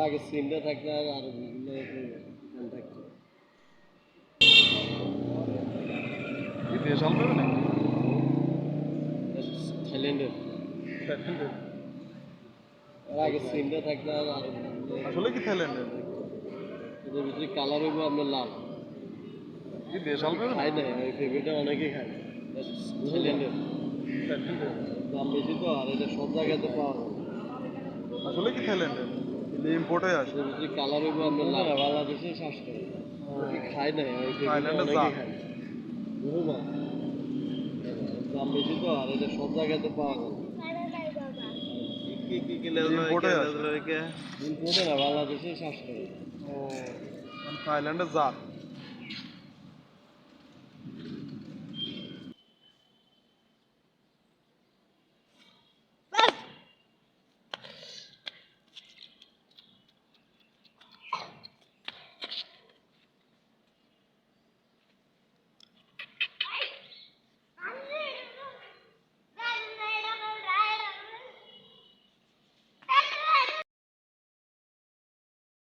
আগে সিমটা থাকলে আর থাকতো। কি দেশাল পাবে নাকি? থাইল্যান্ডের আগে সিমটা থাকলে আর আসলে কি থাইল্যান্ডের? এদের ভিতরে কালার হইব আপনার লাল। কি দেশাল পাবে খাই নাই ওই ফেভারিটটা অনেকেই খায়। থাইল্যান্ডের দাম বেশি তো, আর এটা সব জায়গাতে পাওয়া যায়। আসলে কি থাইল্যান্ডের? কিন্তু ইম্পোর্টে আসে। এদের ভিতরে কালার হইব আপনার লাল। বাংলাদেশে সাশ্রয় খাই নাই ওই ফেভারিটটা থাইল্যান্ডের অনেকেই জাত। খায়। বুঝলো দাম বেশি তো, আর এটা সব জায়গাতে পাওয়া যায়। ইম্পোর্টে আসে। ইম্পোর্টে না, বাংলাদেশে সাশ্রয়। ও থাইল্যান্ডের জাত।